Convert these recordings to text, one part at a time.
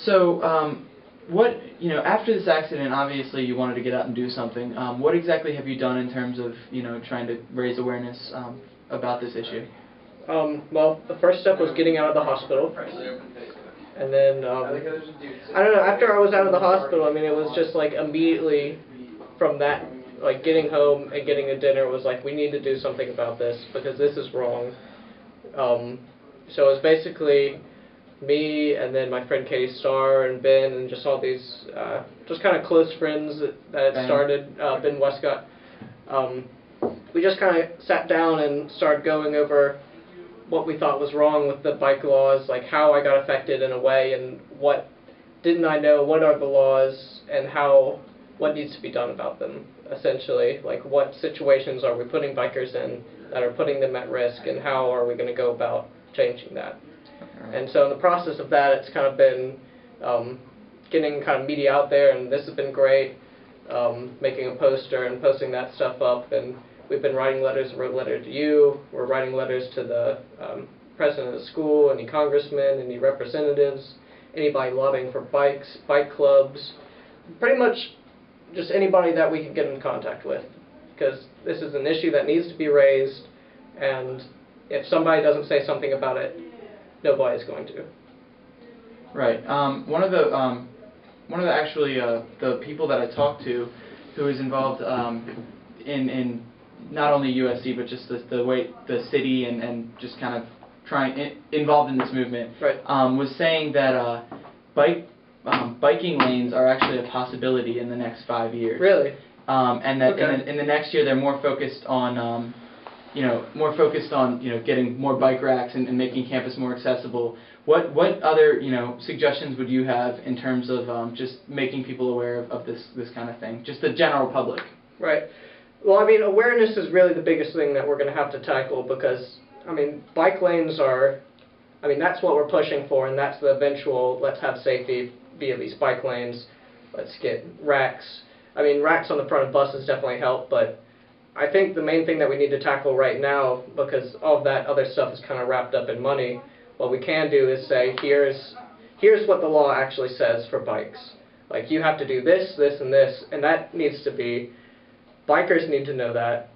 So, after this accident, obviously you wanted to get out and do something. What exactly have you done in terms of, trying to raise awareness about this issue? Well, the first step was getting out of the hospital. And then, I don't know, after I was out of the hospital, I mean, it was just like immediately from that, like getting home and getting a dinner was like, we need to do something about this because this is wrong. So it was basically me and then my friend Katie Starr and Ben and just all these just kind of close friends that had started, Ben Westcott. We just kind of sat down and started going over what we thought was wrong with the bike laws, like how I got affected in a way and what didn't I know, what are the laws and what needs to be done about them, essentially. Like what situations are we putting bikers in that are putting them at risk and how are we going to go about changing that. And so in the process of that, it's kind of been getting kind of media out there, and this has been great, making a poster and posting that stuff up, and we've been writing letters. We wrote a letter to you, we're writing letters to the president of the school, any congressmen, any representatives, anybody lobbying for bikes, bike clubs, pretty much just anybody that we can get in contact with, because this is an issue that needs to be raised, and if somebody doesn't say something about it, nobody's going to. Right. One of the actually the people that I talked to, who is involved in not only USC but just the way the city and just kind of involved in this movement, right. Was saying that biking lanes are actually a possibility in the next 5 years. Really? And that okay. in the next year they're more focused on getting more bike racks and making campus more accessible. What other suggestions would you have in terms of just making people aware of this kind of thing, just the general public? Right. Well, I mean, awareness is really the biggest thing that we're going to have to tackle because, I mean, bike lanes are, I mean, that's what we're pushing for, and that's the eventual, let's have safety via these bike lanes, let's get racks. I mean, racks on the front of buses definitely help, but I think the main thing that we need to tackle right now, because all of that other stuff is kind of wrapped up in money, what we can do is say, here's what the law actually says for bikes. Like, you have to do this, this, and this, and that needs to be, bikers need to know that,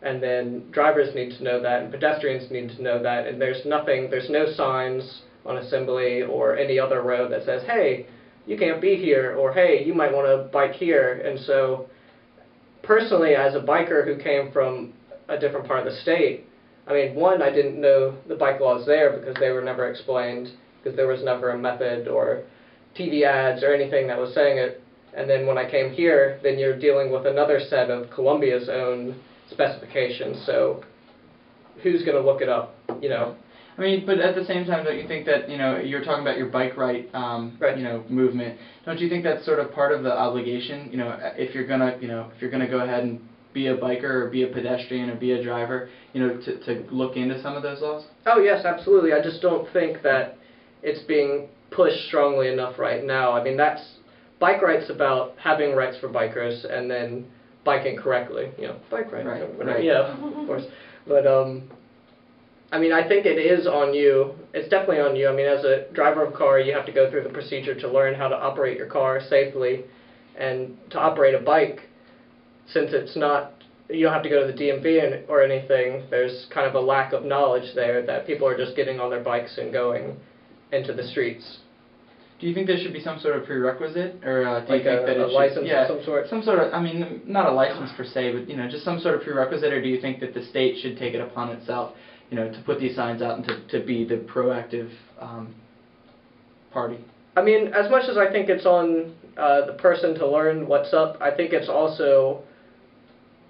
and then drivers need to know that, and pedestrians need to know that, and there's no signs on Assembly or any other road that says, hey, you can't be here, or hey, you might want to bike here. And so personally, as a biker who came from a different part of the state, I mean, one, I didn't know the bike laws there because they were never explained, because there was never a method or TV ads or anything that was saying it. And then when I came here, then you're dealing with another set of Columbia's own specifications. So who's going to look it up, I mean, but at the same time, don't you think that, you're talking about your bike right, movement. Don't you think that's sort of part of the obligation, if you're gonna go ahead and be a biker or be a pedestrian or be a driver, to look into some of those laws? Oh, yes, absolutely. I just don't think that it's being pushed strongly enough right now. I mean, bike right's about having rights for bikers and then biking correctly, bike right. Right. Yeah, of course. But, I mean, I think it is on you. It's definitely on you. I mean, as a driver of a car, you have to go through the procedure to learn how to operate your car safely. And to operate a bike, since it's not, you don't have to go to the DMV or anything, there's kind of a lack of knowledge there that people are just getting on their bikes and going into the streets. Do you think there should be some sort of prerequisite, or do like you think that a license of some sort? Some sort of, I mean, not a license per se, but just some sort of prerequisite, or do you think that the state should take it upon itself, to put these signs out and to be the proactive party? I mean, as much as I think it's on the person to learn what's up, I think it's also,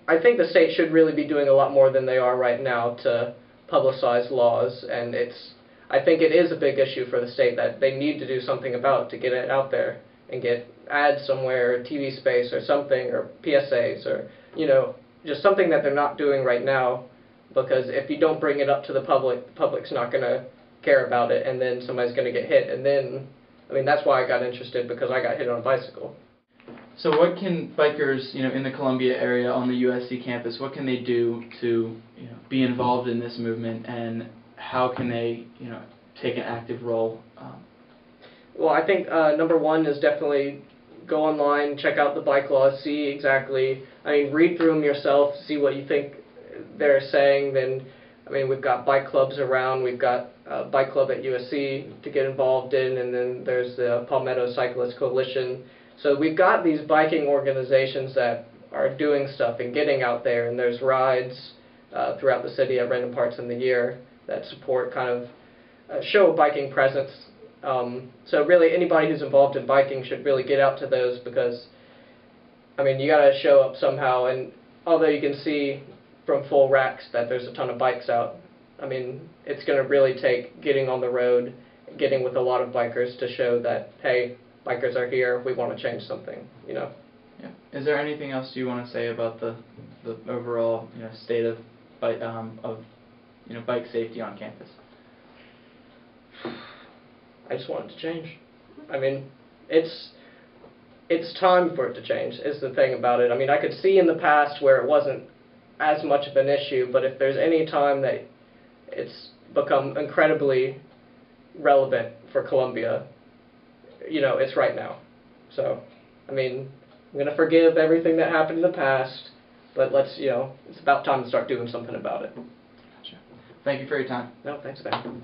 I think the state should really be doing a lot more than they are right now to publicize laws, and I think it is a big issue for the state that they need to do something about to get it out there and get ads somewhere, TV space or something, or PSAs, or, just something that they're not doing right now, because if you don't bring it up to the public's not going to care about it, and then somebody's going to get hit, and then, I mean, that's why I got interested, because I got hit on a bicycle. So what can bikers, in the Columbia area on the USC campus, what can they do to, be involved in this movement, and how can they, take an active role? Well, I think number one is definitely go online, check out the bike laws, see exactly, read through them yourself, see what you think they're saying. Then, we've got bike clubs around, we've got a bike club at USC to get involved in, and then there's the Palmetto Cyclist Coalition. So we've got these biking organizations that are doing stuff and getting out there, and there's rides throughout the city at random parts in the year that support kind of show a biking presence. So really anybody who's involved in biking should really get out to those, because you got to show up somehow, and although you can see from full racks that there's a ton of bikes out, it's going to really take getting on the road, getting with a lot of bikers to show that, hey, bikers are here, we want to change something, Yeah. Is there anything else you want to say about the overall state of bike safety on campus? I just want it to change. It's time for it to change, is the thing about it. I could see in the past where it wasn't as much of an issue, but if there's any time that it's become incredibly relevant for Columbia, it's right now. So, I'm going to forgive everything that happened in the past, but let's, it's about time to start doing something about it. Gotcha. Thank you for your time. No, thanks, Ben.